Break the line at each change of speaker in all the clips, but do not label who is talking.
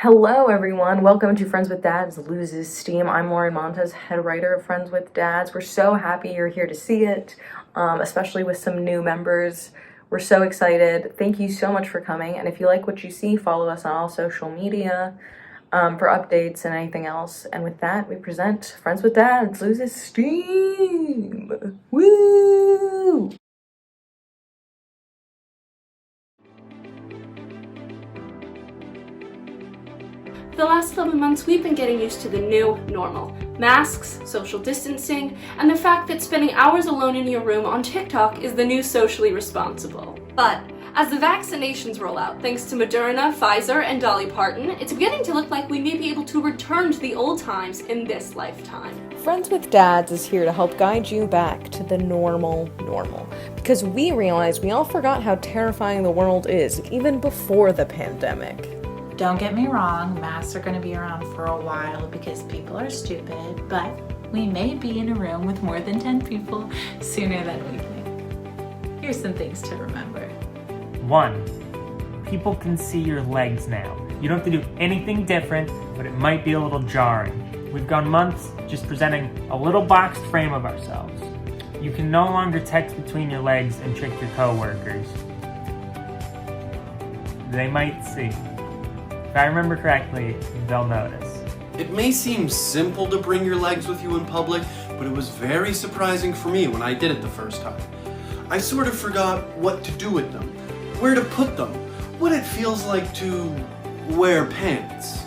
Hello, everyone. Welcome to Friends with Dads Loses Steam. I'm Lauren Montes, head writer of Friends with Dads. We're so happy you're here to see it, especially with some new members. We're so excited. Thank you so much for coming. And if you like what you see, follow us on all social media for updates and anything else. And with that, we present Friends with Dads Loses Steam. Woo!
For the last 11 months, we've been getting used to the new normal. Masks, social distancing, and the fact that spending hours alone in your room on TikTok is the new socially responsible. But as the vaccinations roll out, thanks to Moderna, Pfizer, and Dolly Parton, it's beginning to look like we may be able to return to the old times in this lifetime.
Friends with Dads is here to help guide you back to the normal, because we realize we all forgot how terrifying the world is, even before the pandemic.
Don't get me wrong, masks are going to be around for a while because people are stupid, but we may be in a room with more than 10 people sooner than we think. Here's some things to remember.
1. People can see your legs now. You don't have to do anything different, but it might be a little jarring. We've gone months just presenting a little boxed frame of ourselves. You can no longer text between your legs and trick your coworkers. They might see. If I remember correctly, they'll notice.
It may seem simple to bring your legs with you in public, but it was very surprising for me when I did it the first time. I sort of forgot what to do with them, where to put them, what it feels like to wear pants.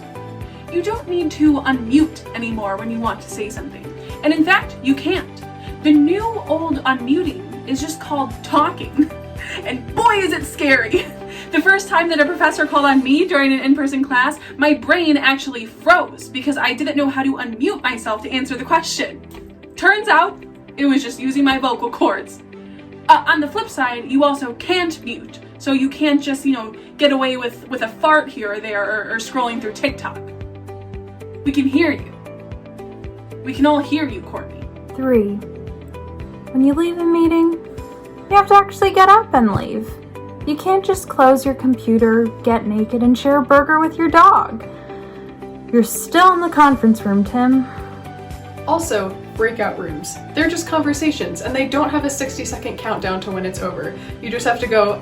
You don't need to unmute anymore when you want to say something. And in fact, you can't. The new old unmuting is just called talking. And boy, is it scary. The first time that a professor called on me during an in-person class, my brain actually froze because I didn't know how to unmute myself to answer the question. Turns out, it was just using my vocal cords. On the flip side, you also can't mute. So you can't just, get away with a fart here or there or scrolling through TikTok. We can hear you. We can all hear you, Courtney.
3. When you leave a meeting, you have to actually get up and leave. You can't just close your computer, get naked, and share a burger with your dog. You're still in the conference room, Tim.
Also, breakout rooms. They're just conversations, and they don't have a 60-second countdown to when it's over. You just have to go,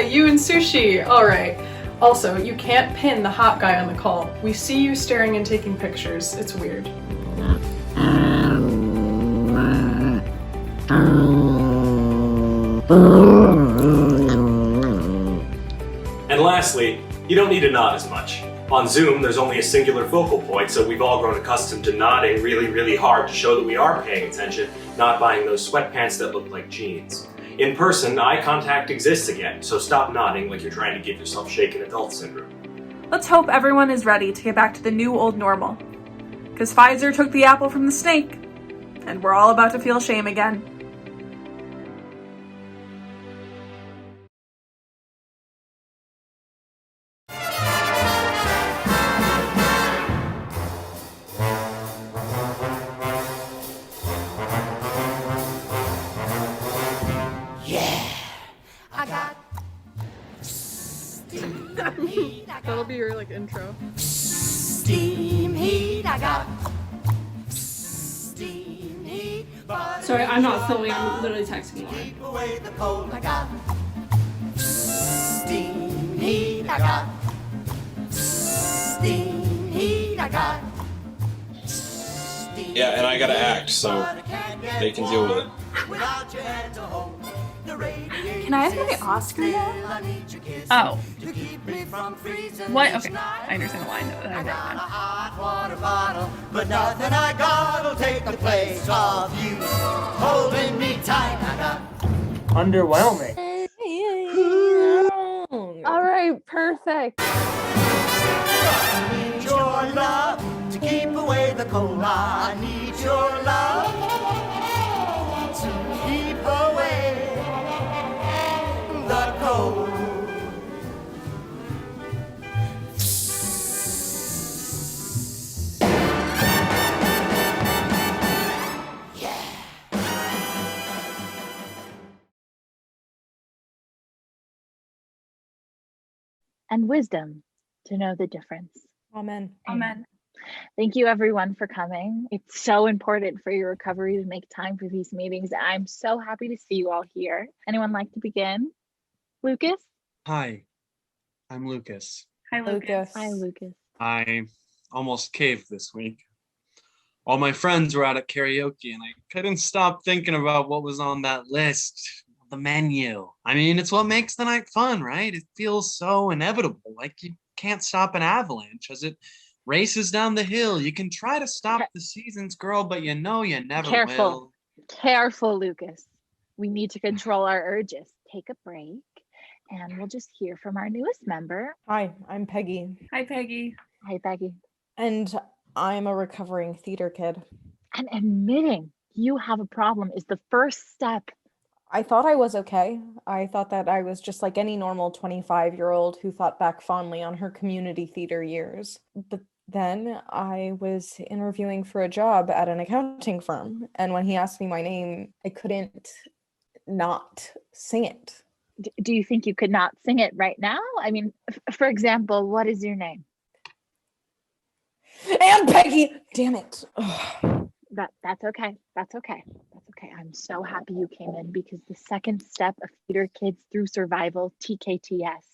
you and sushi, alright. Also, you can't pin the hot guy on the call. We see you staring and taking pictures. It's weird.
And lastly, you don't need to nod as much. On Zoom, there's only a singular focal point, so we've all grown accustomed to nodding really hard to show that we are paying attention, not buying those sweatpants that look like jeans. In person, eye contact exists again, so stop nodding like you're trying to give yourself shaken adult syndrome.
Let's hope everyone is ready to get back to the new old normal. Because Pfizer took the apple from the snake, and we're all about to feel shame again.
That'll be your intro.
Steam heat, I got steam heat.
Sorry, I'm not filming, I'm literally texting Lauren.
Keep away the cold, I got steam heat, I got steam heat, I got steam.
Yeah, and I gotta act, so they can deal with it.
Without your hand to hold.
Can I have my Oscar yet?
Oh.
What?
Okay, I understand the line that I
got a hot water bottle, but nothing I got'll take the place of you holding me tight. I got
Underwhelming.
Alright, perfect.
I need your love to keep away the cold. I need your love to keep away the cold.
And wisdom to know the difference.
Amen.
Amen.
Thank you everyone for coming. It's so important for your recovery to make time for these meetings. I'm so happy to see you all here. Anyone like to begin? Lucas?
Hi, I'm Lucas.
Hi, Lucas.
Hi, Lucas.
I almost caved this week. All my friends were out at karaoke and I couldn't stop thinking about what was on that list, the menu. I mean, it's what makes the night fun, right? It feels so inevitable, like you can't stop an avalanche as it races down the hill. You can try to stop the season's girl, but you know you never will.
Careful, Lucas. We need to control our urges. Take a break and we'll just hear from our newest member.
Hi, I'm Peggy.
Hi, Peggy.
Hi, Peggy.
And I'm a recovering theater kid.
And admitting you have a problem is the first step.
I thought I was okay. I thought that I was just like any normal 25-year-old who thought back fondly on her community theater years. But then I was interviewing for a job at an accounting firm. And when he asked me my name, I couldn't not sing it.
Do you think you could not sing it right now? I mean, for example, what is your name?
And Peggy! Damn it. Ugh.
That's okay. That's okay. That's okay. I'm so happy you came in because the second step of Theater Kids Through Survival, TKTS,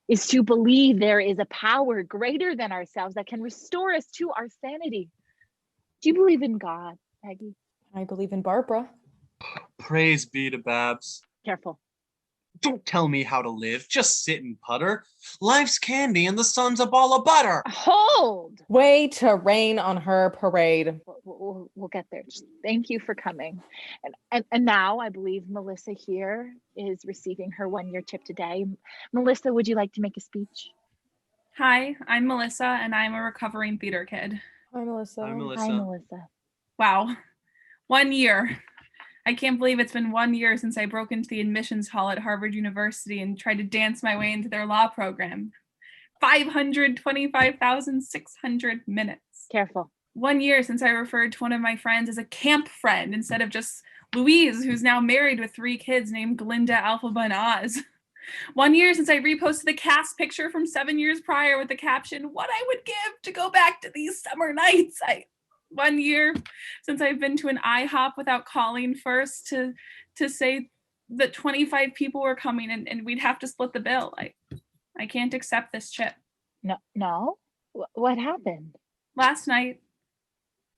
is to believe there is a power greater than ourselves that can restore us to our sanity. Do you believe in God, Peggy?
I believe in Barbara.
Praise be to Babs.
Careful.
Don't tell me how to live. Just sit and putter. Life's candy and the sun's a ball of butter.
Hold!
Way to rain on her parade.
We'll get there. Just thank you for coming. And now I believe Melissa here is receiving her 1-year tip today. Melissa, would you like to make a speech?
Hi, I'm Melissa, and I'm a recovering theater kid.
Hi, Melissa.
Hi, Melissa.
Hi, Melissa.
Wow. 1 year. I can't believe it's been 1 year since I broke into the admissions hall at Harvard University and tried to dance my way into their law program. 525,600 minutes.
Careful.
1 year since I referred to one of my friends as a camp friend instead of just Louise, who's now married with 3 kids named Glinda, Alphaba, and Oz. 1 year since I reposted the cast picture from 7 years prior with the caption, "What I would give to go back to these summer nights." 1 year since I've been to an IHOP without calling first to say that 25 people were coming and we'd have to split the bill. I can't accept this chip.
No? What happened?
Last night,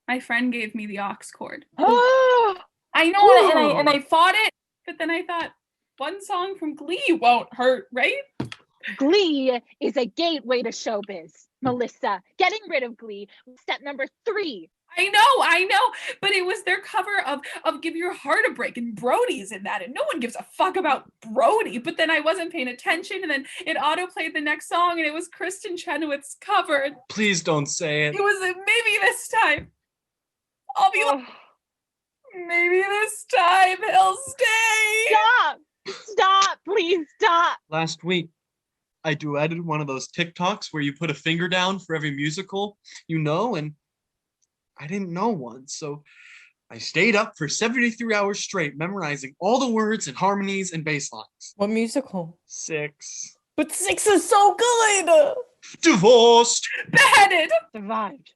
my friend gave me the aux cord.
Oh!
I know, and I fought it, but then I thought, one song from Glee won't hurt, right?
Glee is a gateway to showbiz, Melissa. Getting rid of Glee was step number 3.
I know, but it was their cover of Give Your Heart a Break, and Brody's in that, and no one gives a fuck about Brody. But then I wasn't paying attention, and then it auto-played the next song, and it was Kristen Chenoweth's cover.
Please don't say it.
It was maybe this time. I'll be like, maybe this time he'll stay.
Stop, please stop.
Last week, I duetted one of those TikToks where you put a finger down for every musical you know, and I didn't know one, so I stayed up for 73 hours straight memorizing all the words and harmonies and bass lines.
What musical?
6.
But 6 is so good!
Divorced!
Beheaded!
Survived.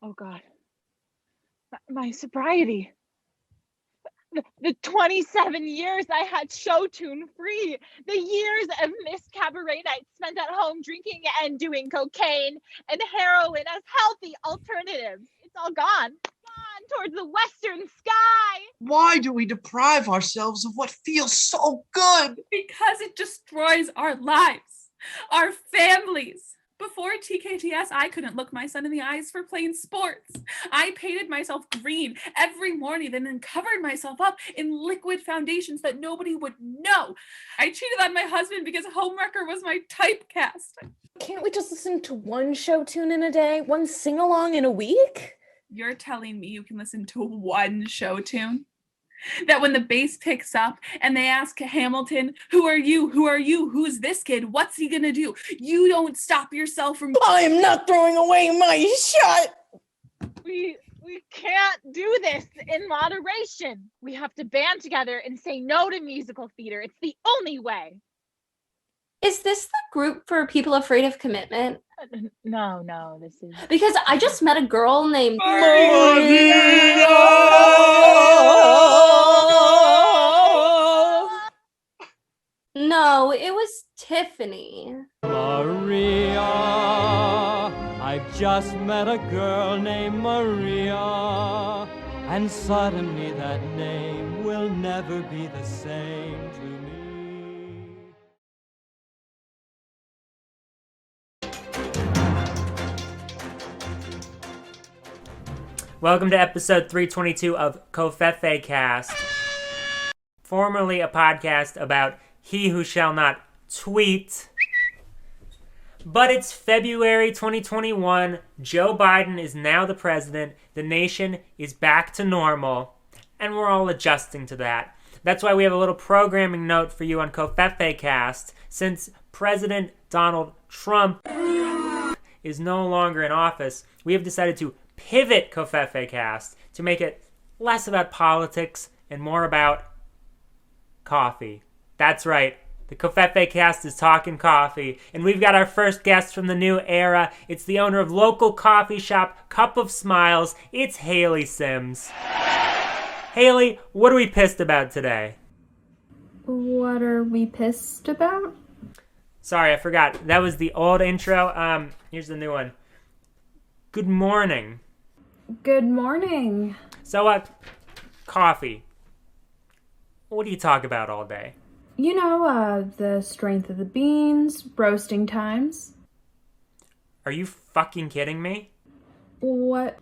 Oh God. My sobriety. The 27 years I had show tune free, the years of missed cabaret nights spent at home drinking and doing cocaine and heroin as healthy alternatives. It's all gone towards the western sky.
Why do we deprive ourselves of what feels so good?
Because it destroys our lives, our families. Before TKTS, I couldn't look my son in the eyes for playing sports. I painted myself green every morning and then covered myself up in liquid foundations that nobody would know. I cheated on my husband because Homewrecker was my typecast.
Can't we just listen to one show tune in a day? One sing-along in a week?
You're telling me you can listen to one show tune? That when the bass picks up and they ask Hamilton, who are you? Who are you? Who's this kid? What's he gonna do? You don't stop yourself from...
I am not throwing away my shot!
We can't do this in moderation. We have to band together and say no to musical theater. It's the only way.
Is this the group for people afraid of commitment?
No, this is...
Because I just met a girl named No, it was Tiffany.
Maria, I've just met a girl named Maria, and suddenly that name will never be the same to me.
Welcome to episode 322 of Kofefe Cast, formerly a podcast about he who shall not tweet. But it's February 2021, Joe Biden is now the president, the nation is back to normal, and we're all adjusting to that. That's why we have a little programming note for you on Kofefe Cast. Since President Donald Trump is no longer in office, we have decided to pivot Kofefe Cast to make it less about politics and more about coffee. That's right, the Kofefe Cast is talking coffee, and we've got our first guest from the new era. It's the owner of local coffee shop Cup of Smiles. It's Haley Sims. Haley, what are we pissed about today?
What are we pissed about?
Sorry, I forgot. That was the old intro. Here's the new one. Good morning.
Good morning.
So, coffee. What do you talk about all day?
You know, the strength of the beans, roasting times.
Are you fucking kidding me?
What?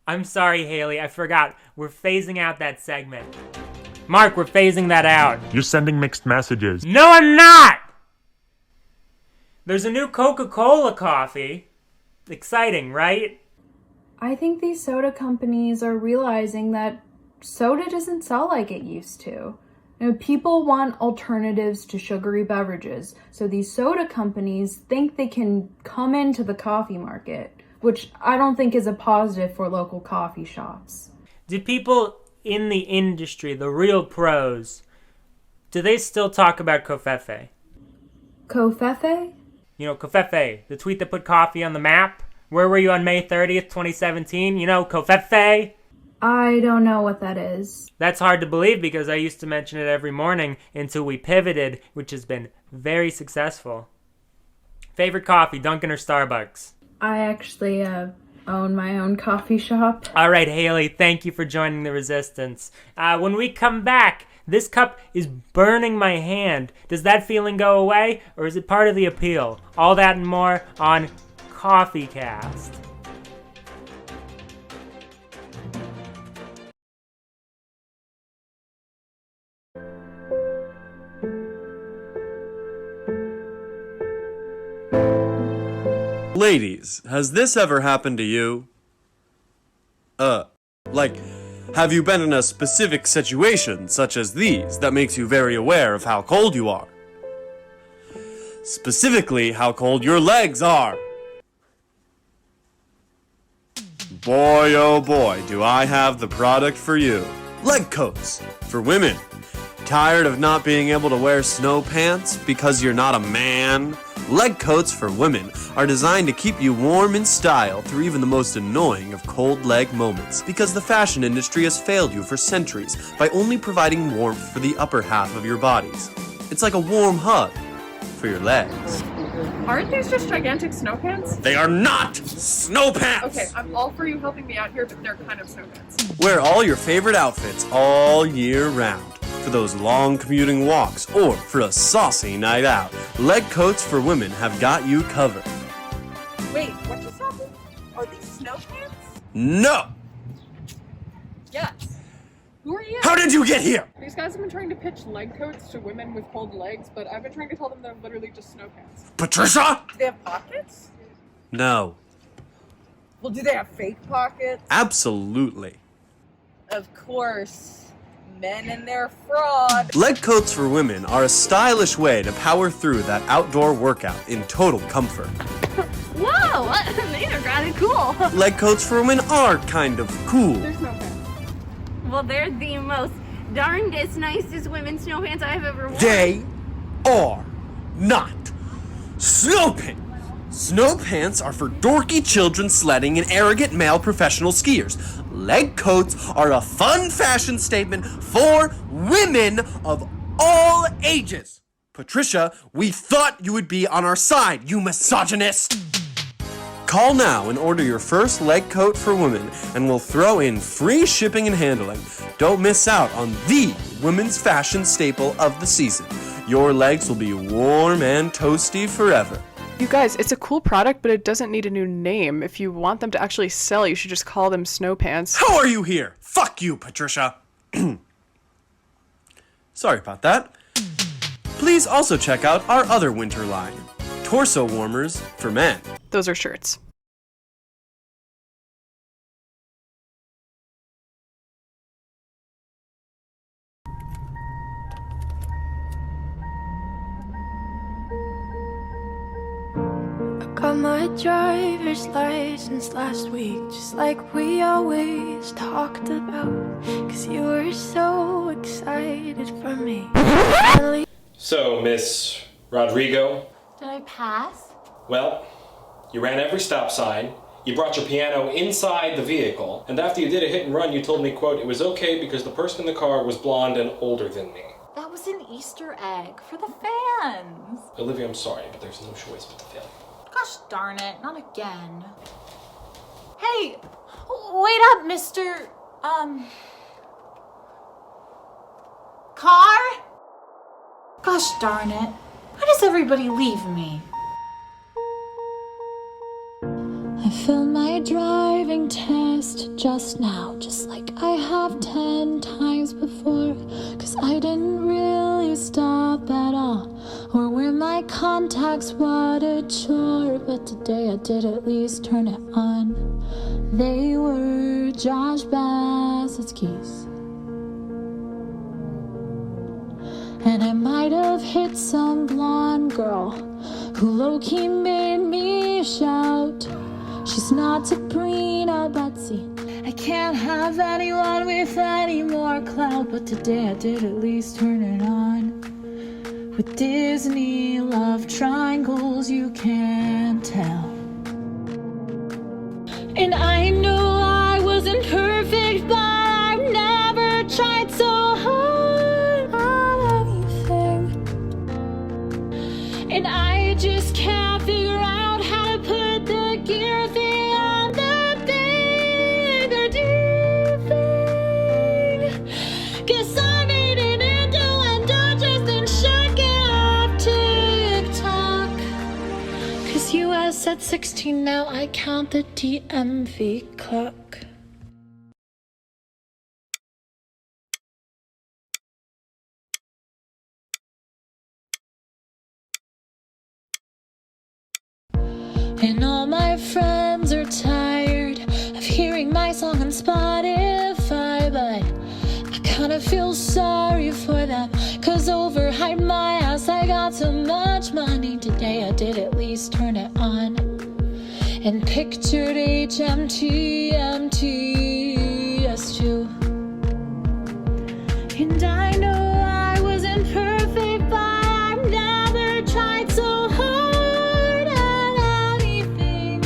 I'm sorry, Haley, I forgot. We're phasing out that segment. Mark, we're phasing that out.
You're sending mixed messages.
No, I'm not! There's a new Coca-Cola coffee. Exciting, right?
I think these soda companies are realizing that soda doesn't sell like it used to. You know, people want alternatives to sugary beverages, so these soda companies think they can come into the coffee market, which I don't think is a positive for local coffee shops.
Do people in the industry, the real pros, do they still talk about Kofefe?
Kofefe?
You know, Kofefe, the tweet that put coffee on the map. Where were you on May 30th, 2017? You know, Kofefe?
I don't know what that is.
That's hard to believe because I used to mention it every morning until we pivoted, which has been very successful. Favorite coffee, Dunkin' or Starbucks?
I actually own my own coffee shop.
All right, Haley, thank you for joining the resistance. When we come back, this cup is burning my hand. Does that feeling go away, or is it part of the appeal? All that and more on Coffee Cast.
Ladies, has this ever happened to you? Have you been in a specific situation, such as these, that makes you very aware of how cold you are? Specifically, how cold your legs are. Boy, oh boy, do I have the product for you. Leg coats for women. Tired of not being able to wear snow pants because you're not a man? Leg coats for women are designed to keep you warm in style through even the most annoying of cold leg moments, because the fashion industry has failed you for centuries by only providing warmth for the upper half of your bodies. It's like a warm hug for your legs.
Aren't these just gigantic snow pants?
They are not snow pants!
Okay, I'm all for you helping me out here, but they're kind of snow pants.
Wear all your favorite outfits all year round. For those long commuting walks, or for a saucy night out, leg coats for women have got you covered.
Wait, what just happened? Are these snow pants?
No!
Yes. Who are you?
How did you get here?
These guys have been trying to pitch leg coats to women with cold legs, but I've been trying to tell them they're literally just snow pants.
Patricia?
Do they have pockets?
No.
Well, do they have fake pockets?
Absolutely.
Of course. Men and their fraud.
Leg coats for women are a stylish way to power through that outdoor workout in total comfort.
Whoa, these are kind of cool.
Leg coats for women are kind of cool.
There's no pants.
Well, they're the most darndest, nicest women's snow pants I've ever worn.
They are not Snow pants! Snow pants are for dorky children sledding and arrogant male professional skiers. Leg coats are a fun fashion statement for women of all ages. Patricia, we thought you would be on our side, you misogynist! Call now and order your first leg coat for women, and we'll throw in free shipping and handling. Don't miss out on the women's fashion staple of the season. Your legs will be warm and toasty forever.
You guys, it's a cool product, but it doesn't need a new name. If you want them to actually sell, you should just call them snow pants.
How are you here? Fuck you, Patricia. Sorry about that. Please also check out our other winter line, torso warmers for men.
Those are shirts.
Got my driver's license last week, just like we always talked about, 'cause you were so excited for me.
So, Miss Rodrigo,
Did I pass?
well, you ran every stop sign, you brought your piano inside the vehicle, and after you did a hit and run, you told me, quote, it was okay because the person in the car was blonde and older than me.
That was an Easter egg for the fans.
Olivia, I'm sorry, but there's no choice but to fail.
Gosh darn it, not again. Hey, wait up, Mr. Car? Gosh darn it. Why does everybody leave me?
I failed my driving test just now, just like I have 10 times before, 'cause I didn't really stop at all or wear my contacts, what a chore. But today I did at least turn it on. They were Josh Bassett's keys, and I might have hit some blonde girl who low-key made me shout, she's not Sabrina, Betsy. I can't have anyone with any more clout, but today I did at least turn it on. With Disney love triangles, you can't tell. And I know I wasn't perfect, but I've never tried so hard on anything. And I just can't figure out how to put the gear thing on the bigger thing. Guess I made it into and just and shook it off TikTok. 'Cause US at 16 now, I count the DMV clock. And all my friends are tired of hearing my song on Spotify, but I kinda feel sorry for them, 'cause overhyped my ass, I got so much money. Today I did at least turn it on and pictured HMTMTS2. And I know I wasn't perfect, but I've never tried so hard at anything.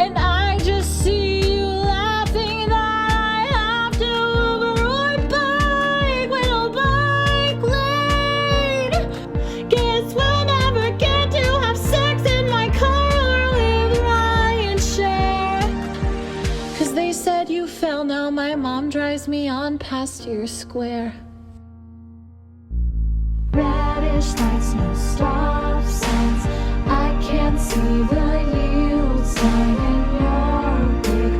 And I just see you laughing that I have to Uber or bike with a bike lane. Guess we'll never get to have sex in my car or with Ryan share. 'Cause they said you fell, now my mom drives me on past your square. Reddish lights, no stop signs, I can't see the yield sign in your big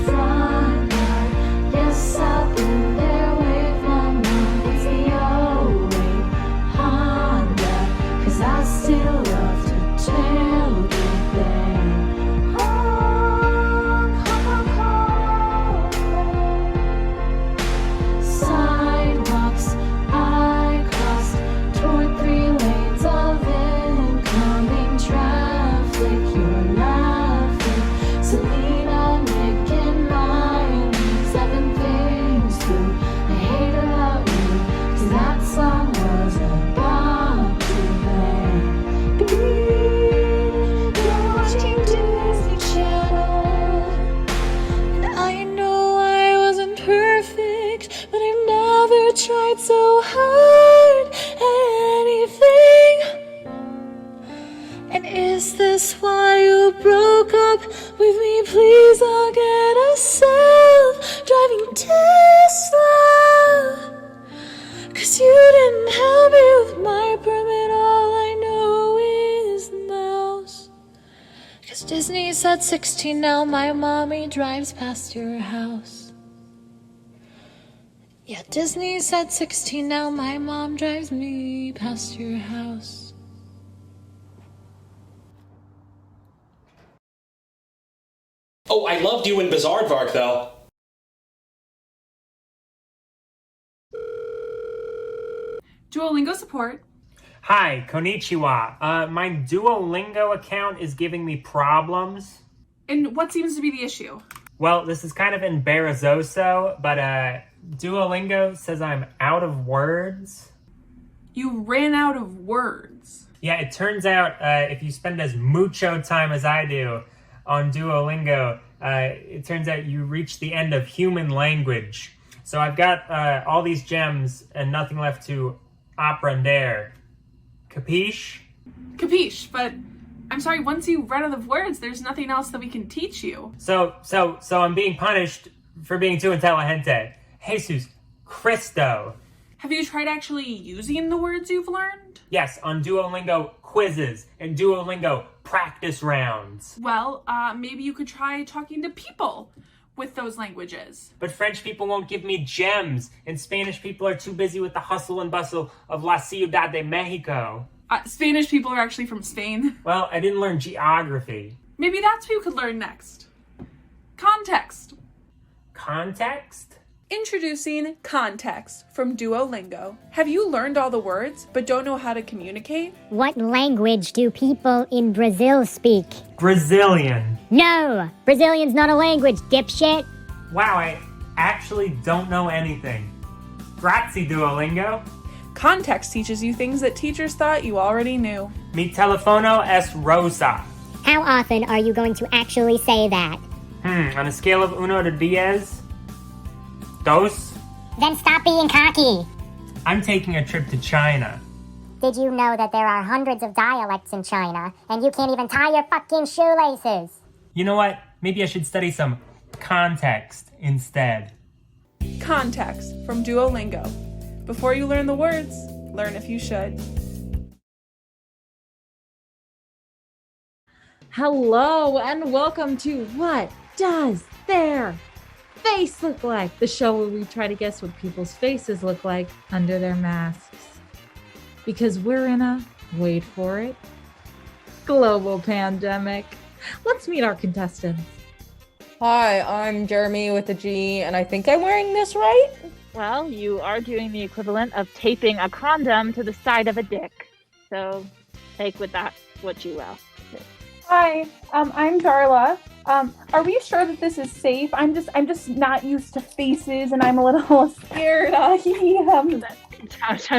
front yard. Yes, I've been there with my mom. It's the 08 Honda, 'cause I still love to tailgate there. Honk, honk, honk. Sidewalks I crossed, toward 3 lanes of incoming traffic. You're laughing tried so hard at anything. And is this why you broke up with me? Please don't get yourself driving Tesla. 'Cause you didn't help me with my permit. All I know is the mouse. 'Cause Disney's at 16 now. My mommy drives past your house. Yeah, Disney's at 16 now. My mom drives me past your house.
Oh, I loved you in Bizarrevark, though.
Duolingo support.
Hi, konnichiwa. My Duolingo account is giving me problems.
And what seems to be the issue?
Well, this is kind of embarrazoso, but Duolingo says I'm out of words.
You ran out of words.
Yeah, it turns out if you spend as mucho time as I do on Duolingo, it turns out you reach the end of human language. So I've got all these gems and nothing left to aprender. Capiche?
Capiche, but I'm sorry, once you run out of words, there's nothing else that we can teach you.
So I'm being punished for being too intelligente. Jesus Cristo.
Have you tried actually using the words you've learned?
Yes, on Duolingo quizzes and Duolingo practice rounds.
Well, maybe you could try talking to people with those languages.
But French people won't give me gems, and Spanish people are too busy with the hustle and bustle of La Ciudad de Mexico.
Spanish people are actually from Spain.
Well, I didn't learn geography.
Maybe that's what you could learn next. Context.
Context?
Introducing Context from Duolingo. Have you learned all the words but don't know how to communicate?
What language do people in Brazil speak?
Brazilian.
No! Brazilian's not a language, dipshit!
Wow, I actually don't know anything. Grazie, Duolingo.
Context teaches you things that teachers thought you already knew.
Mi telefono es rosa.
How often are you going to actually say that?
On a scale of 1 to 10? Dos?
Then stop being cocky!
I'm taking a trip to China.
Did you know that there are hundreds of dialects in China, and you can't even tie your fucking shoelaces?
You know what? Maybe I should study some context instead.
Context from Duolingo. Before you learn the words, learn if you should.
Hello and welcome to What Does Their Face Look Like? The show where we try to guess what people's faces look like under their masks. Because we're in a, wait for it, global pandemic. Let's meet our contestants.
Hi, I'm Jeremy with a G, and I think I'm wearing this right?
Well, you are doing the equivalent of taping a condom to the side of a dick. So take with that what you will.
Hi, I'm Darla. Are we sure that this is safe? I'm just not used to faces, and I'm a little scared.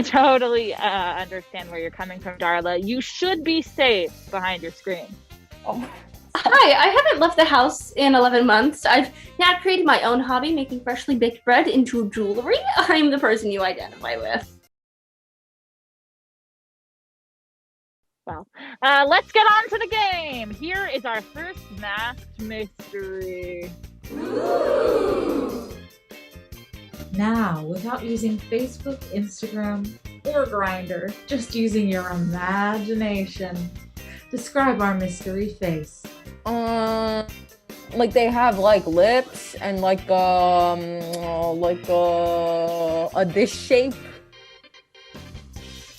Totally understand where you're coming from, Darla. You should be safe behind your screen.
Oh.
Hi, I haven't left the house in 11 months. I've now created my own hobby, making freshly baked bread into jewelry. I'm the person you identify with.
Well, let's get on to the game. Here is our first masked mystery.
Now, without using Facebook, Instagram, or Grindr, just using your imagination, describe our mystery face.
Like they have like lips and like a dish shape.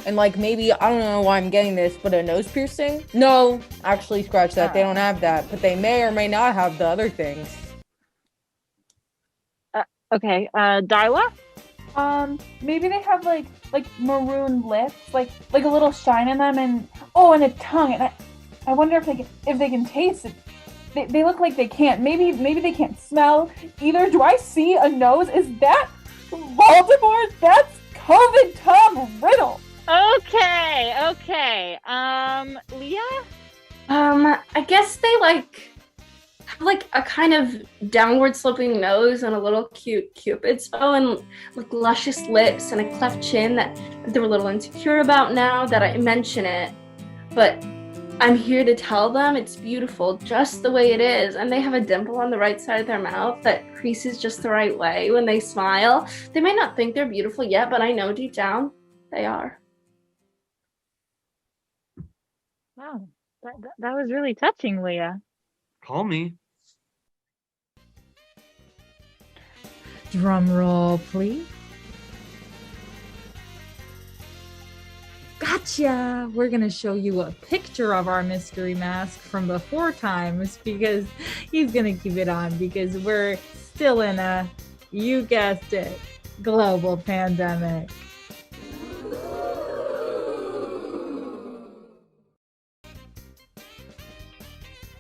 And like maybe, I don't know why I'm getting this, but a nose piercing? No, actually scratch that. They don't have that, but they may or may not have the other things.
Okay, Darla?
Maybe they have like maroon lips, like a little shine in them, and a tongue. And I wonder if they can taste it. They look like they can't. Maybe they can't smell either. Do I see a nose? Is that Voldemort? That's COVID Tom Riddle.
Okay. Leah?
I guess they like have like a kind of downward sloping nose and a little cute cupid's bow and like luscious lips and a cleft chin that they're a little insecure about now that I mention it. But I'm here to tell them it's beautiful just the way it is. And they have a dimple on the right side of their mouth that creases just the right way when they smile. They might not think they're beautiful yet, but I know deep down they are.
Wow, that was really touching, Leah.
Call me.
Drum roll, please. Gotcha! We're gonna show you a picture of our mystery mask from before times because he's gonna keep it on because we're still in a, you guessed it, global pandemic.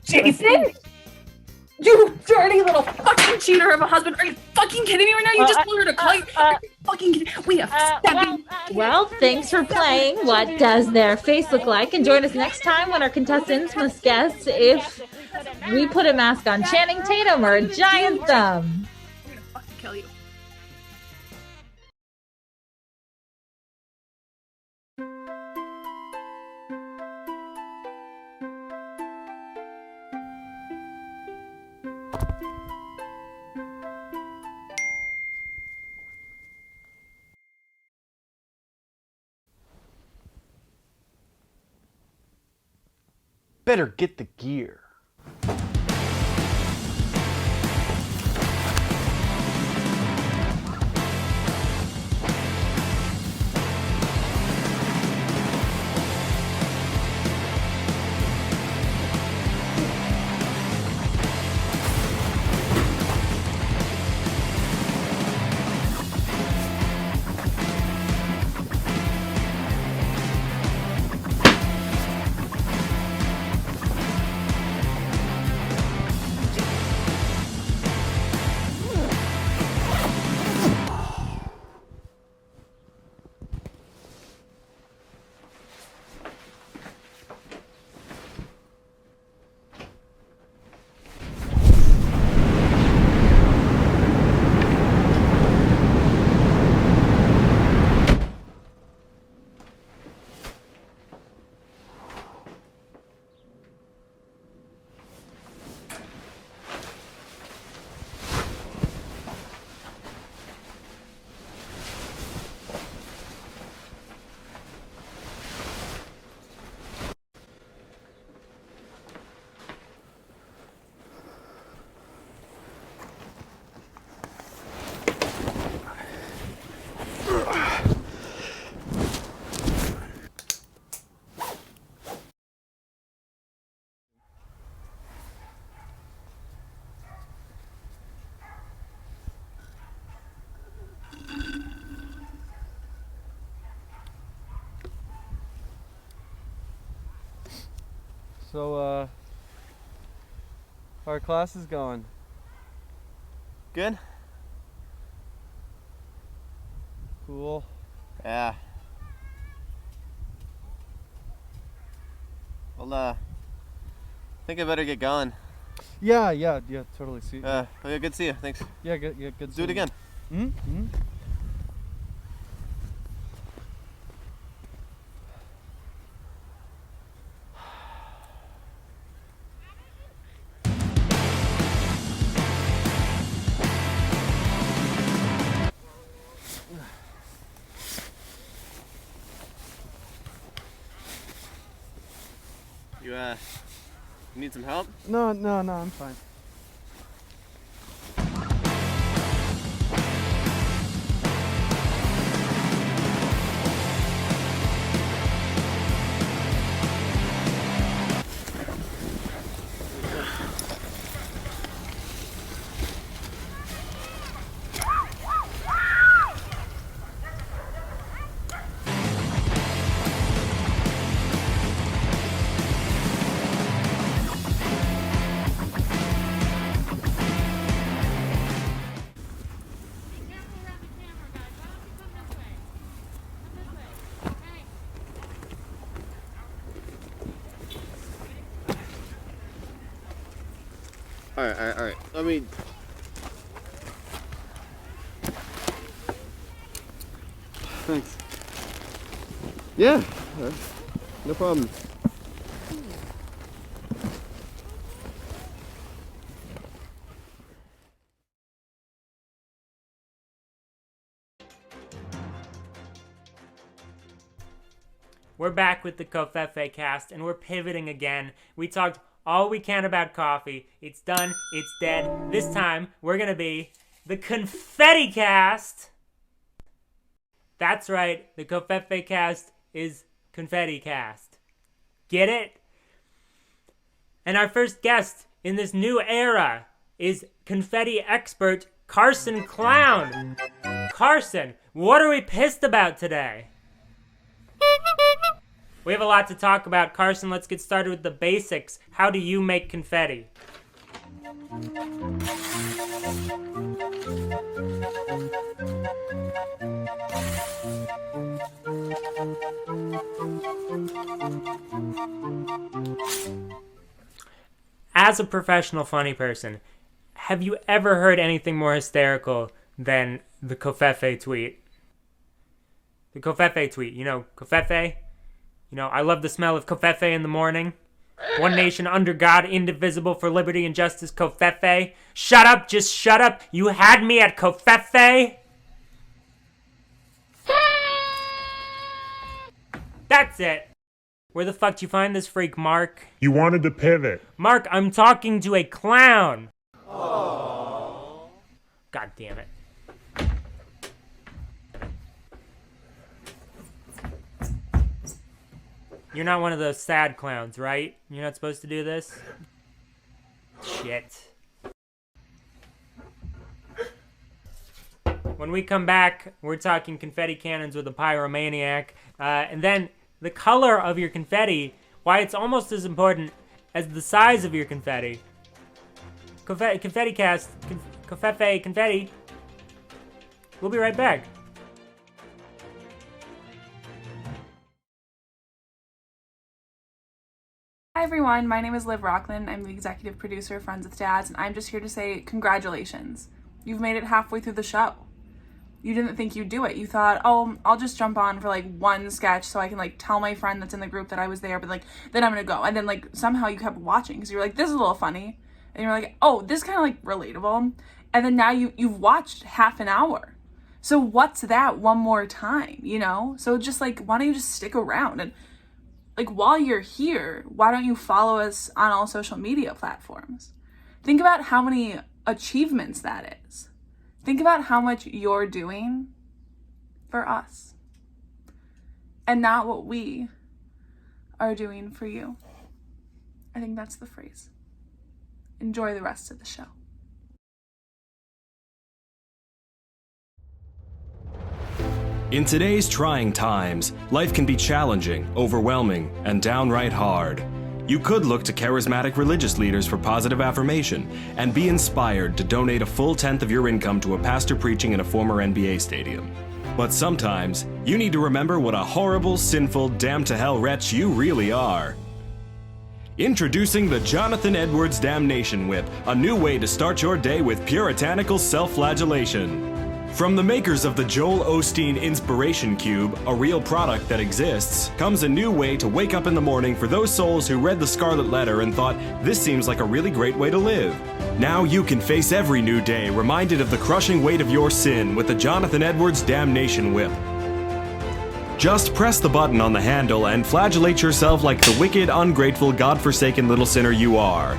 Jason? You dirty little fucking cheater of a husband! Are you fucking kidding me right now? You just told her to call you. Fucking kidding. We have 7.
Well, thanks for playing What Does Their Face Look Like? And join us next time when our contestants must guess if we put a mask on Channing Tatum or a giant thumb.
I'm gonna fucking kill you.
Better get the gear.
So, how our class is going?
Good?
Cool.
Yeah. Well, I think I better get going.
Yeah, totally. See.
Okay, good to see you. Thanks.
Yeah, good.
Let's do it again.
Mm-hmm.
You need some help?
No, I'm fine.
Alright. Let me... Thanks. Yeah, no problem.
We're back with the Covfefe cast, and we're pivoting again. We talked all we can about coffee. It's done. It's dead. This time, we're gonna be the Confetti cast. That's right. The Covfefe cast is Confetti cast. Get it? And our first guest in this new era is confetti expert Carson Clown. Carson, what are we pissed about today? We have a lot to talk about. Carson, let's get started with the basics. How do you make confetti? As a professional funny person, have you ever heard anything more hysterical than the Covfefe tweet? The Covfefe tweet, you know, Covfefe? You know, I love the smell of Covfefe in the morning. One nation under God, indivisible, for liberty and justice, Covfefe. Shut up, just shut up. You had me at Covfefe. That's it. Where the fuck did you find this freak, Mark?
You wanted to pivot.
Mark, I'm talking to a clown. Aww. God damn it. You're not one of those sad clowns, right? You're not supposed to do this? Shit. When we come back, we're talking confetti cannons with a pyromaniac. And then the color of your confetti, why it's almost as important as the size of your confetti. Confetti cast, Covfefe confetti. We'll be right back.
Hi everyone, my name is Liv Rocklin. I'm the executive producer of Friends with Dads, and I'm just here to say congratulations. You've made it halfway through the show. You didn't think you'd do it. You thought, oh, I'll just jump on for like one sketch so I can like tell my friend that's in the group that I was there, but like then I'm gonna go. And then like somehow you kept watching because you were like, this is a little funny. And you're like, oh, this is kind of like relatable. And then now you've watched half an hour. So what's that one more time, you know? So just like, why don't you just stick around? And like, while you're here, why don't you follow us on all social media platforms? Think about how many achievements that is. Think about how much you're doing for us and not what we are doing for you. I think that's the phrase. Enjoy the rest of the show.
In today's trying times, life can be challenging, overwhelming, and downright hard. You could look to charismatic religious leaders for positive affirmation and be inspired to donate a full tenth of your income to a pastor preaching in a former NBA stadium. But sometimes, you need to remember what a horrible, sinful, damned-to-hell wretch you really are. Introducing the Jonathan Edwards Damnation Whip, a new way to start your day with puritanical self-flagellation. From the makers of the Joel Osteen Inspiration Cube, a real product that exists, comes a new way to wake up in the morning for those souls who read the Scarlet Letter and thought, this seems like a really great way to live. Now you can face every new day reminded of the crushing weight of your sin with the Jonathan Edwards Damnation Whip. Just press the button on the handle and flagellate yourself like the wicked, ungrateful, God-forsaken little sinner you are.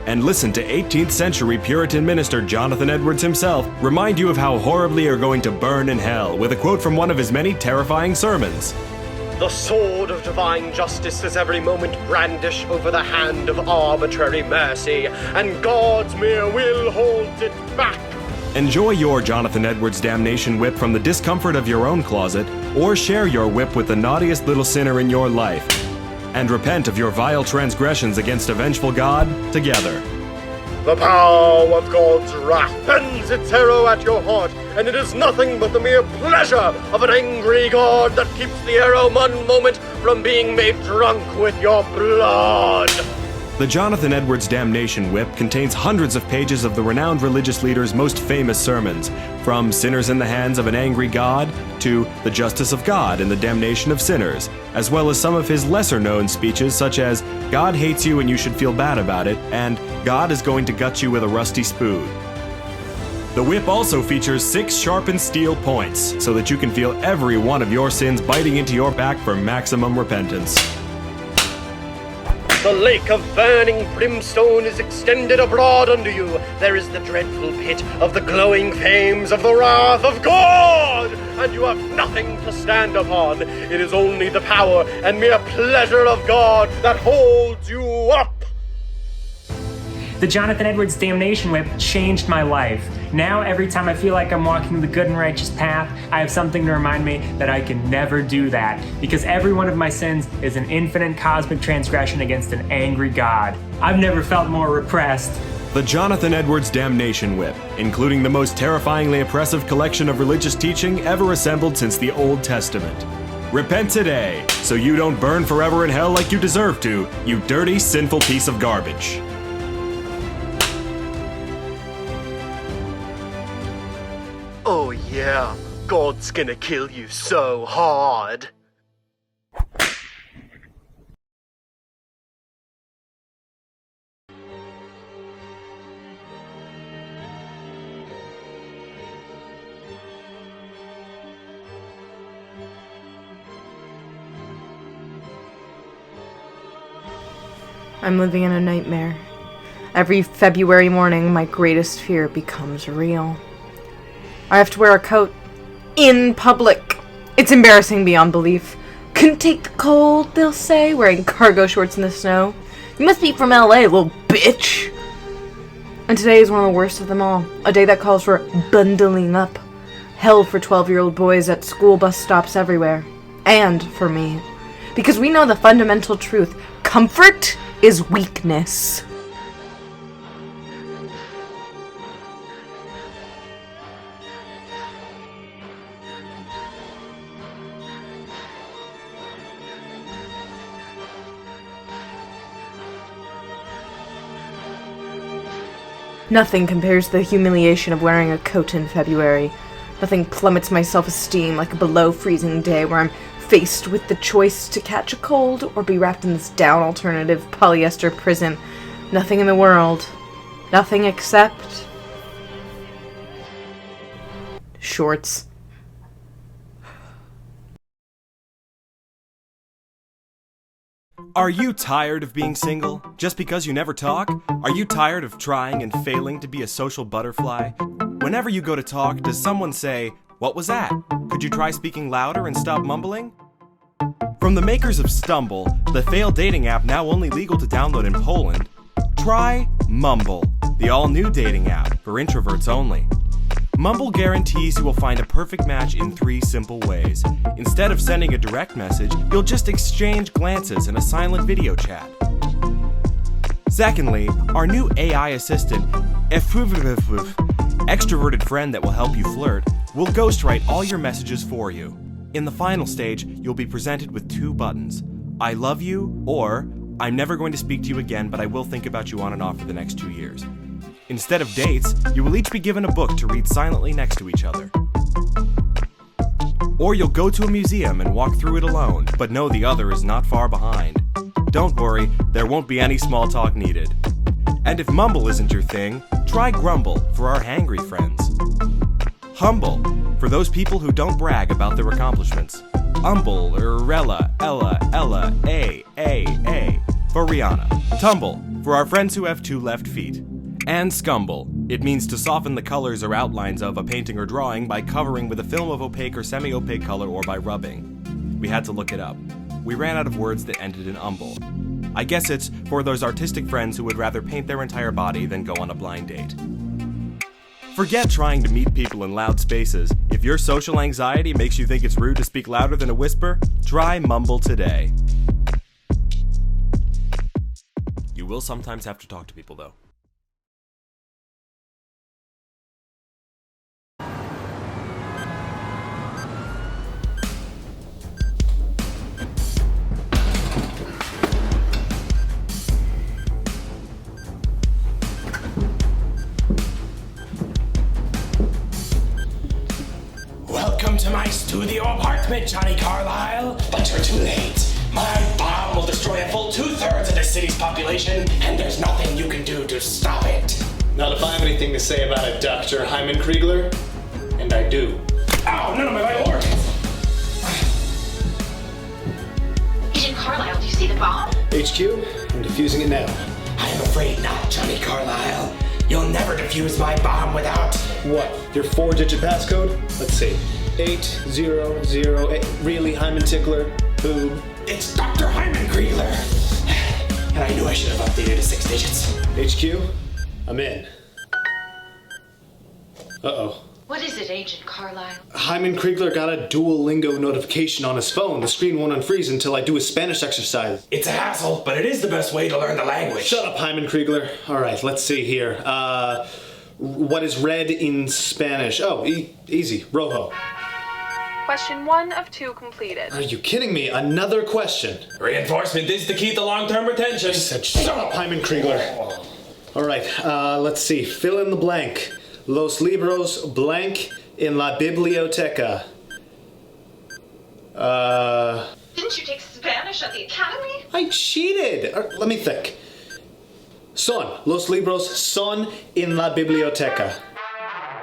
And listen to 18th century Puritan minister Jonathan Edwards himself remind you of how horribly you're going to burn in hell with a quote from one of his many terrifying sermons.
The sword of divine justice is every moment brandished over the hand of arbitrary mercy, and God's mere will holds it back.
Enjoy your Jonathan Edwards Damnation Whip from the discomfort of your own closet, or share your whip with the naughtiest little sinner in your life. And repent of your vile transgressions against a vengeful God together.
The power of God's wrath bends its arrow at your heart, and it is nothing but the mere pleasure of an angry God that keeps the arrow one moment from being made drunk with your blood.
The Jonathan Edwards Damnation Whip contains hundreds of pages of the renowned religious leader's most famous sermons, from Sinners in the Hands of an Angry God to The Justice of God and the Damnation of Sinners, as well as some of his lesser-known speeches such as God Hates You and You Should Feel Bad About It and God is Going to Gut You with a Rusty Spoon. The whip also features 6 sharpened steel points, so that you can feel every one of your sins biting into your back for maximum repentance.
The lake of burning brimstone is extended abroad unto you. There is the dreadful pit of the glowing flames of the wrath of God, and you have nothing to stand upon. It is only the power and mere pleasure of God that holds you up.
The Jonathan Edwards Damnation Whip changed my life. Now, every time I feel like I'm walking the good and righteous path, I have something to remind me that I can never do that, because every one of my sins is an infinite cosmic transgression against an angry God. I've never felt more repressed.
The Jonathan Edwards Damnation Whip, including the most terrifyingly oppressive collection of religious teaching ever assembled since the Old Testament. Repent today, so you don't burn forever in hell like you deserve to, you dirty, sinful piece of garbage.
Oh yeah, God's gonna kill you so hard.
I'm living in a nightmare. Every February morning, my greatest fear becomes real. I have to wear a coat in public. It's embarrassing beyond belief. Couldn't take the cold, they'll say, wearing cargo shorts in the snow. You must be from LA, little bitch. And today is one of the worst of them all. A day that calls for bundling up. Hell for 12-year-old boys at school bus stops everywhere. And for me. Because we know the fundamental truth. Comfort is weakness. Nothing compares to the humiliation of wearing a coat in February. Nothing plummets my self-esteem like a below-freezing day where I'm faced with the choice to catch a cold or be wrapped in this down alternative polyester prison. Nothing in the world. Nothing except shorts.
Are you tired of being single just because you never talk? Are you tired of trying and failing to be a social butterfly? Whenever you go to talk, does someone say, "What was that? Could you try speaking louder and stop mumbling?" From the makers of Stumble, the failed dating app now only legal to download in Poland, try Mumble, the all-new dating app for introverts only. Mumble guarantees you will find a perfect match in 3 simple ways. Instead of sending a direct message, you'll just exchange glances in a silent video chat. Secondly, our new AI assistant, extroverted friend that will help you flirt, will ghostwrite all your messages for you. In the final stage, you'll be presented with 2 buttons, I love you, or I'm never going to speak to you again, but I will think about you on and off for the next 2 years. Instead of dates, you will each be given a book to read silently next to each other. Or you'll go to a museum and walk through it alone, but know the other is not far behind. Don't worry, there won't be any small talk needed. And if Mumble isn't your thing, try Grumble for our hangry friends. Humble, for those people who don't brag about their accomplishments. Umble, Rella, Ella, A, for Rihanna. Tumble, for our friends who have 2 left feet. And Scumble, it means to soften the colors or outlines of a painting or drawing by covering with a film of opaque or semi-opaque color or by rubbing. We had to look it up. We ran out of words that ended in umble. I guess it's for those artistic friends who would rather paint their entire body than go on a blind date. Forget trying to meet people in loud spaces. If your social anxiety makes you think it's rude to speak louder than a whisper, try Mumble today. You will sometimes have to talk to people, though.
my studio apartment, Johnny Carlisle. But you're too late. My bomb will destroy a full 2/3 of the city's population, and there's nothing you can do to stop it.
Not if I have anything to say about it, Dr. Hyman Kriegler. And I do.
Ow, none of my vital organs.
Agent Carlisle, do you see the bomb?
HQ, I'm defusing it now.
I am afraid not, Johnny Carlisle. You'll never defuse my bomb without...
What, your 4-digit passcode? Let's see. 8008. Really, Hyman Tickler? Boob.
It's Dr. Hyman Kriegler. And I knew I should have updated to 6 digits.
HQ, I'm in. Uh-oh.
What is it, Agent Carlisle?
Hyman Kriegler got a Duolingo notification on his phone. The screen won't unfreeze until I do his Spanish exercise.
It's a hassle, but it is the best way to learn the language.
Shut up, Hyman Kriegler. All right, let's see here. What is red in Spanish? Oh, easy. Rojo.
Question 1 of 2 completed.
Are you kidding me? Another question.
Reinforcement is the key to long-term retention.
I said, shut up, Hyman Kriegler. All right, let's see. Fill in the blank. Los libros blank en la biblioteca.
Didn't you take Spanish at the academy?
I cheated. Let me think. Son. Los libros son en la biblioteca.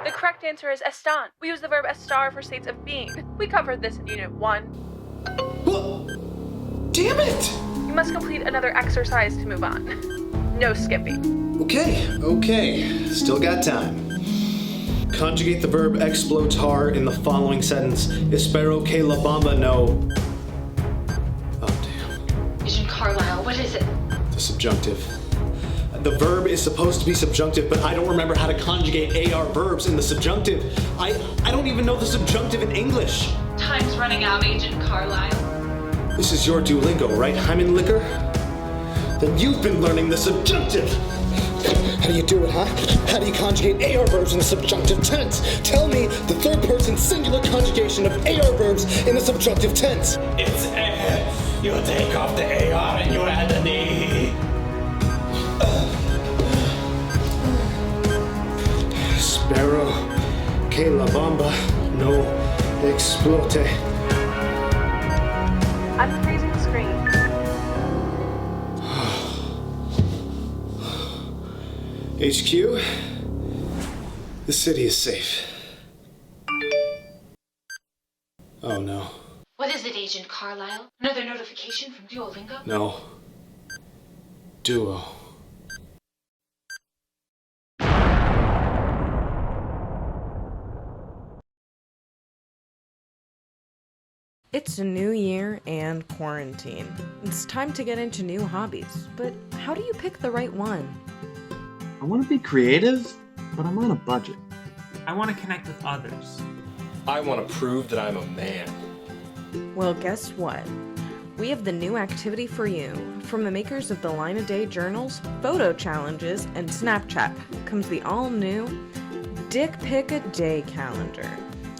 The correct answer is estar. We use the verb estar for states of being. We covered this in Unit 1.
Damn it!
You must complete another exercise to move on. No skipping.
Okay. Still got time. Conjugate the verb explotar in the following sentence. Espero que la bomba no... Oh, damn.
Agent Carlisle, what is it?
The subjunctive. The verb is supposed to be subjunctive, but I don't remember how to conjugate AR verbs in the subjunctive. I don't even know the subjunctive in English.
Time's running out, Agent Carlisle.
This is your Duolingo, right, Hyman Licker? Then you've been learning the subjunctive. How do you do it, huh? How do you conjugate AR verbs in the subjunctive tense? Tell me the third person singular conjugation of AR verbs in the subjunctive tense.
It's you take off the AR and you add the E.
Espero que la bomba no explote.
Unfreezing the screen.
HQ, the city is safe. Oh no.
What is it, Agent Carlisle? Another notification from Duolingo?
No. Duo.
It's a new year and quarantine. It's time to get into new hobbies, but how do you pick the right one?
I want to be creative, but I'm on a budget.
I want to connect with others.
I want to prove that I'm a man.
Well, guess what? We have the new activity for you. From the makers of the Line a Day journals, photo challenges, and Snapchat comes the all-new Dick Pic a Day calendar.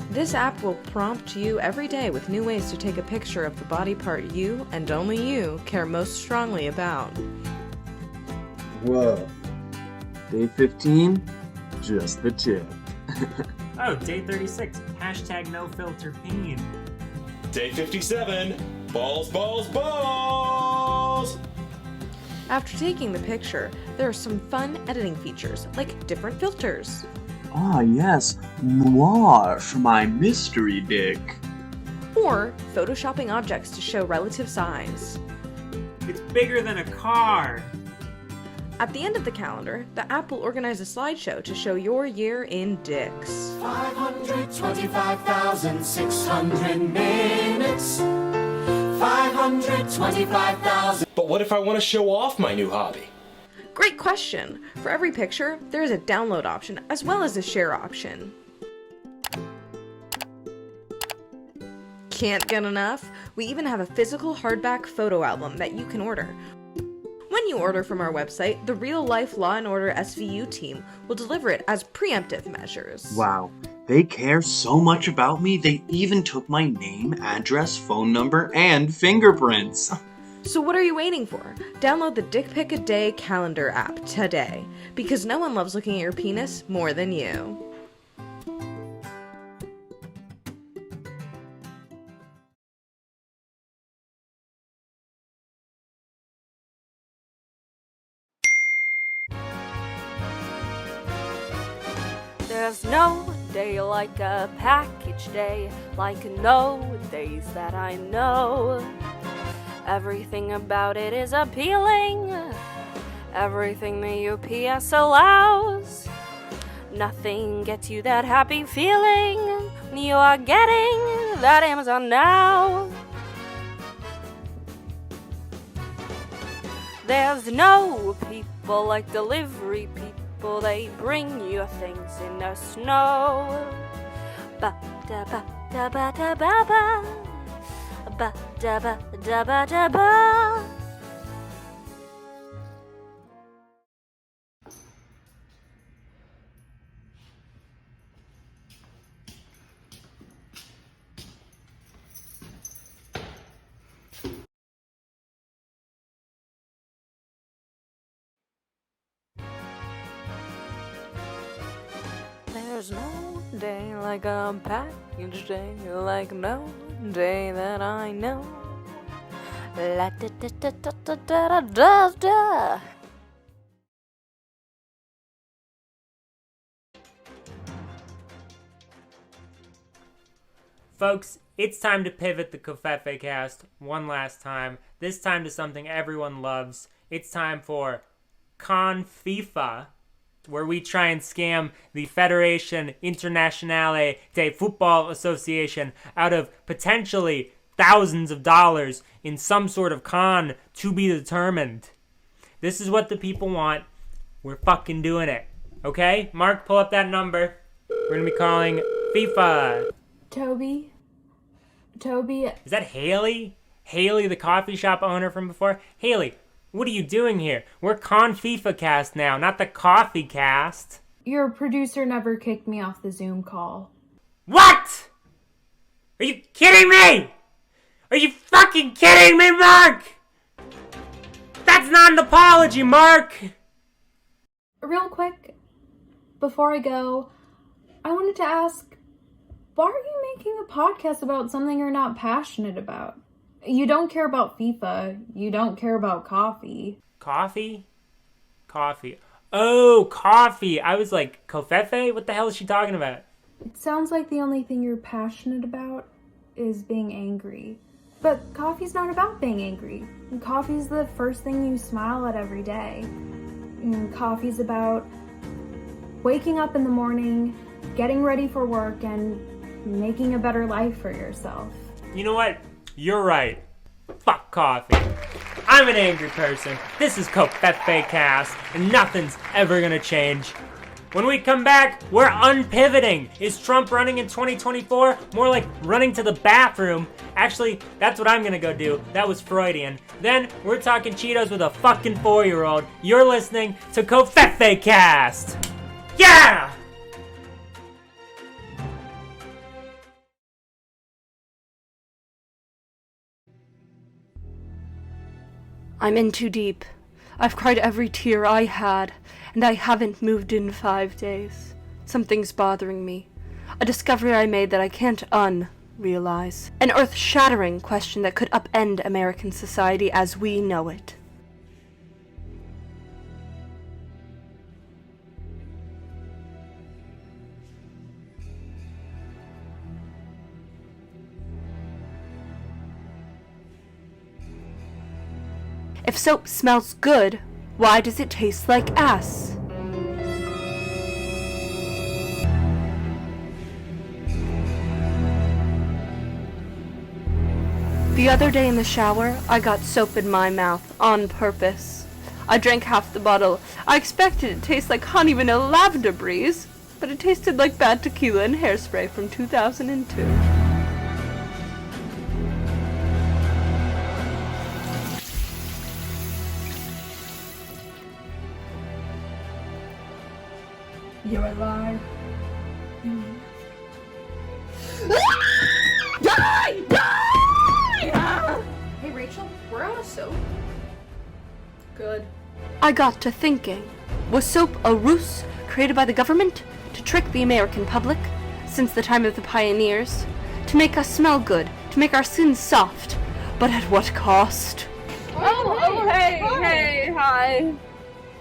This app will prompt you every day with new ways to take a picture of the body part you, and only you, care most strongly about.
Whoa. Day 15, just the tip.
Oh, day 36, hashtag no filter peen.
Day 57, balls, balls, balls!
After taking the picture, there are some fun editing features, like different filters.
Ah, yes, noir for my mystery dick.
Or photoshopping objects to show relative size.
It's bigger than a car.
At the end of the calendar, the app will organize a slideshow to show your year in dicks.
525,600 minutes. 525,000.
But what if I want to show off my new hobby?
Great question! For every picture, there is a download option as well as a share option. Can't get enough? We even have a physical hardback photo album that you can order. When you order from our website, the real-life Law & Order SVU team will deliver it as preemptive measures.
Wow, they care so much about me, they even took my name, address, phone number, and fingerprints.
So what are you waiting for? Download the Dick Pic a Day calendar app today, because no one loves looking at your penis more than you.
There's no day like a package day, like no days that I know. Everything about it is appealing, everything the UPS allows. Nothing gets you that happy feeling when you are getting that Amazon now. There's no people like delivery people, they bring you things in the snow. Ba-da-ba-da-ba-da-ba-ba, ba-da-ba-da-ba-da-ba. There's no day like a package day, like no day that I know. La da da da da da da da da.
Folks, it's time to pivot the Covfefe cast one last time. This time to something everyone loves. It's time for Con FIFA, where we try and scam the Federation Internationale de Football Association out of potentially thousands of dollars in some sort of con to be determined. This is what the people want. We're fucking doing it. Okay? Mark, pull up that number. We're gonna be calling FIFA.
Toby?
Is that Haley? Haley, the coffee shop owner from before? Haley, what are you doing here? We're Con FIFA cast now, not the coffee cast.
Your producer never kicked me off the Zoom call.
What? Are you kidding me? Are you fucking kidding me, Mark? That's not an apology, Mark.
Real quick, before I go, I wanted to ask, why are you making a podcast about something you're not passionate about? You don't care about FIFA. You don't care about coffee.
Coffee? Coffee. Oh, coffee. I was like, Covfefe? What the hell is she talking about?
It sounds like the only thing you're passionate about is being angry. But coffee's not about being angry. Coffee's the first thing you smile at every day. And coffee's about waking up in the morning, getting ready for work, and making a better life for yourself.
You know what? You're right. Fuck coffee. I'm an angry person. This is Covfefe cast, and nothing's ever gonna change. When we come back, we're unpivoting. Is Trump running in 2024? More like running to the bathroom. Actually, that's what I'm gonna go do. That was Freudian. Then, we're talking Cheetos with a fucking 4-year-old. You're listening to Covfefe cast. Yeah!
I'm in too deep. I've cried every tear I had, and I haven't moved in 5 days. Something's bothering me. A discovery I made that I can't unrealize. An earth-shattering question that could upend American society as we know it. If soap smells good, why does it taste like ass? The other day in the shower, I got soap in my mouth on purpose. I drank half the bottle. I expected it to taste like honey vanilla lavender breeze, but it tasted like bad tequila and hairspray from 2002.
You're alive.
Die! Die!
Hey Rachel, we're out of soap.
Good.
I got to thinking, was soap a ruse created by the government to trick the American public since the time of the pioneers, to make us smell good, to make our skins soft, but at what cost?
Hi.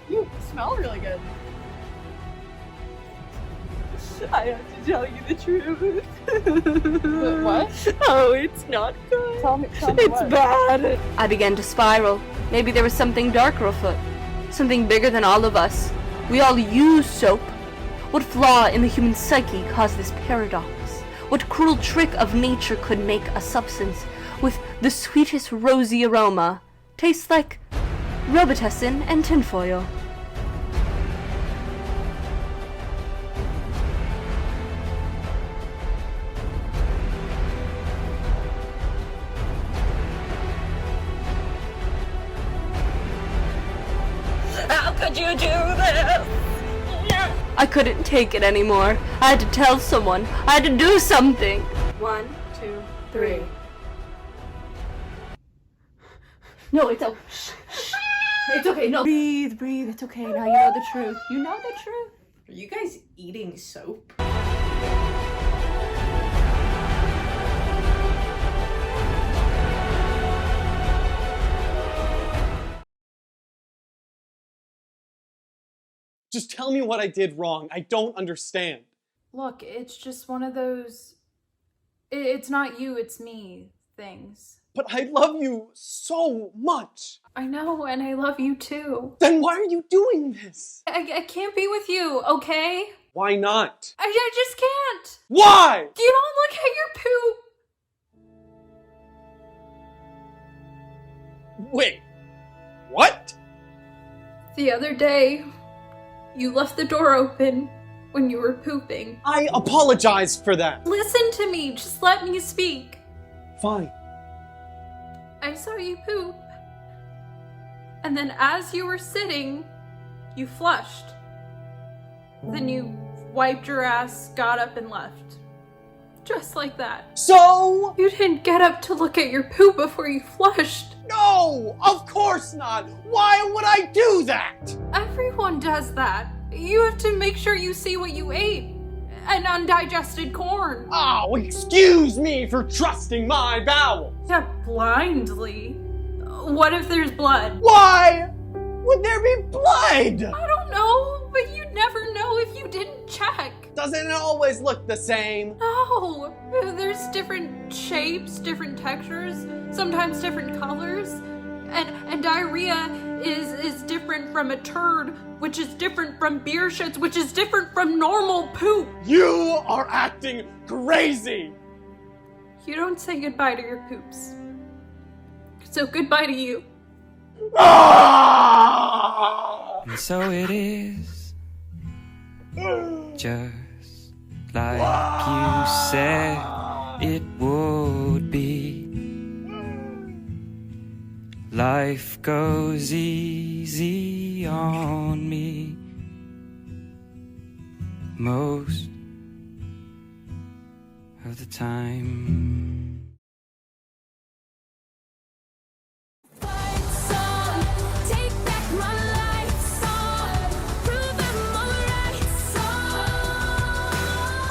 You smell really good.
I have to tell you the truth.
What?
Oh, it's not good.
Tell me
It's
what?
bad.
I began to spiral. Maybe there was something darker afoot. Something bigger than all of us. We all use soap. What flaw in the human psyche caused this paradox? What cruel trick of nature could make a substance with the sweetest rosy aroma taste like Robitussin and tinfoil?
How could you do this?
I couldn't take it anymore. I had to tell someone. I had to do something.
1, 2, 3.
No, it's okay. It's okay. No. Breathe, breathe. It's okay. Now you know the truth. You know the truth.
Are you guys eating soap?
Just tell me what I did wrong. I don't understand.
Look, it's just one of those it's not you, it's me things.
But I love you so much.
I know, and I love you too.
Then why are you doing this?
I can't be with you, okay?
Why not?
I just can't.
Why?
You don't look at your poop.
Wait. What?
The other day, you left the door open when you were pooping.
I apologize for that.
Listen to me, just let me speak.
Fine.
I saw you poop. And then as you were sitting, you flushed. Then you wiped your ass, got up and left. Just like that.
So?
You didn't get up to look at your poop before you flushed.
No, of course not. Why would I do that?
Everyone does that. You have to make sure you see what you ate. An undigested corn.
Oh, excuse me for trusting my bowels.
Yeah, blindly. What if there's blood?
Why would there be blood?
I don't know, but you'd never know if you didn't check.
Doesn't it always look the same?
No, there's different shapes, different textures, sometimes different colors. And diarrhea is different from a turd, which is different from beer shits, which is different from normal poop.
You are acting crazy.
You don't say goodbye to your poops. So goodbye to you.
And so it is, just like you said it would be. Life goes easy on me most of the time.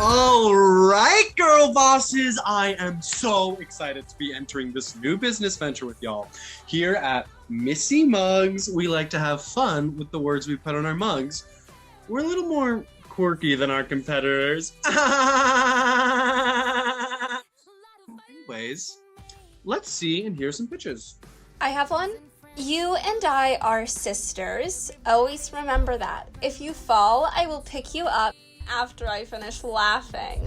All right, girl bosses, I am so excited to be entering this new business venture with y'all. Here at Missy Mugs, we like to have fun with the words we put on our mugs. We're a little more quirky than our competitors. Anyways, let's see and hear some pitches.
I have one. You and I are sisters. Always remember that. If you fall, I will pick you up after I finish laughing.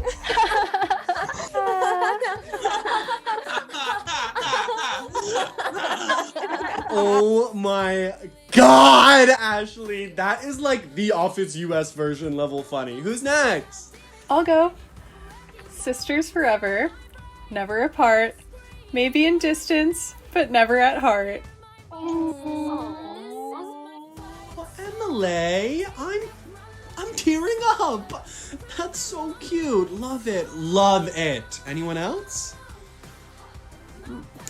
Oh my god, Ashley. That is like the Office US version level funny. Who's next?
I'll go. Sisters forever, never apart, maybe in distance, but never at heart.
Emily, I'm tearing up. That's so cute. Love it. Love it. Anyone else?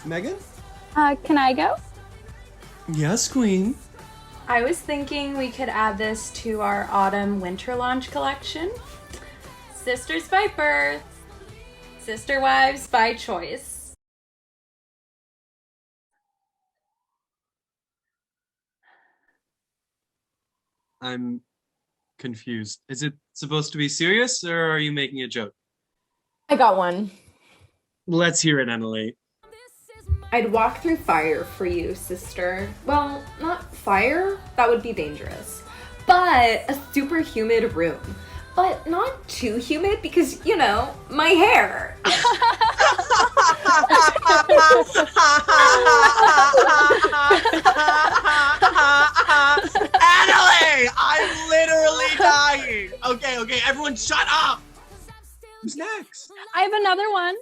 Megan?
Can I go?
Yes, Queen.
I was thinking we could add this to our autumn winter launch collection. Sisters by birth, sister wives by choice.
I'm confused. Is it supposed to be serious, or are you making a joke?
I got one.
Let's hear it, Emily.
I'd walk through fire for you, sister. Well, not fire, that would be dangerous. But a super humid room. But not too humid because, you know, my hair.
Annalie! I'm literally dying! Okay, everyone shut up! Who's next?
I have another one.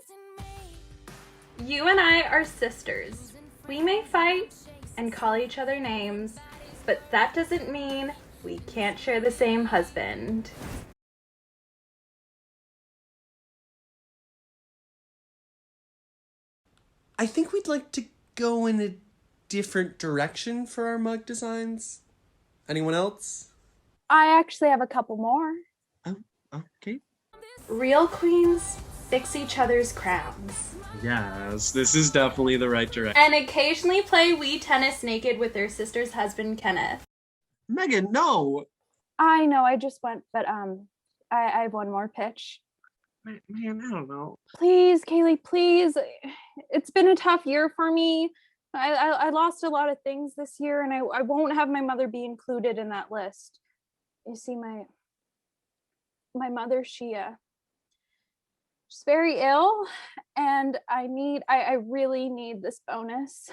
You and I are sisters. We may fight and call each other names, but that doesn't mean we can't share the same husband.
I think we'd like to go in a different direction for our mug designs. Anyone else?
I actually have a couple more.
Okay.
Real queens fix each other's crowns.
Yes, this is definitely the right direction.
And occasionally play Wii tennis naked with their sister's husband, Kenneth.
Megan, no!
I know, I just went, but I have one more pitch.
Man, I don't know.
Please, Kaylee, please. It's been a tough year for me. I lost a lot of things this year, and I won't have my mother be included in that list. You see, my mother, she's very ill, and I really need this bonus.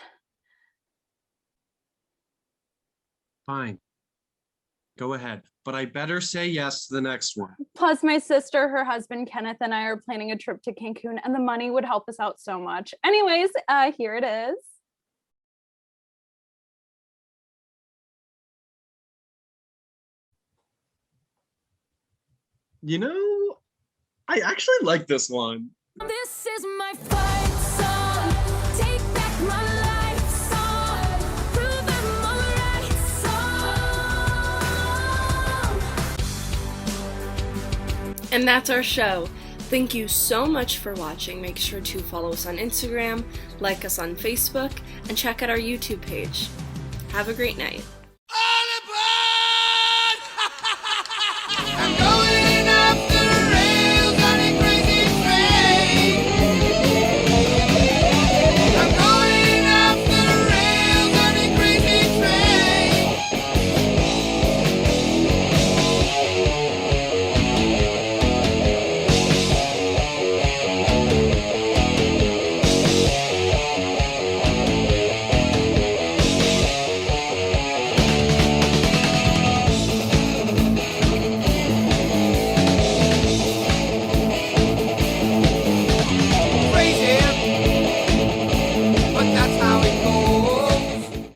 Fine. Go ahead. But I better say yes to the next one.
Plus, my sister, her husband, Kenneth, and I are planning a trip to Cancun, and the money would help us out so much. Anyways, here it is.
You know, I actually like this one.
This is my fight song. Take back my life song. Prove I'm alright song.
And that's our show. Thank you so much for watching. Make sure to follow us on Instagram, like us on Facebook, and check out our YouTube page. Have a great night.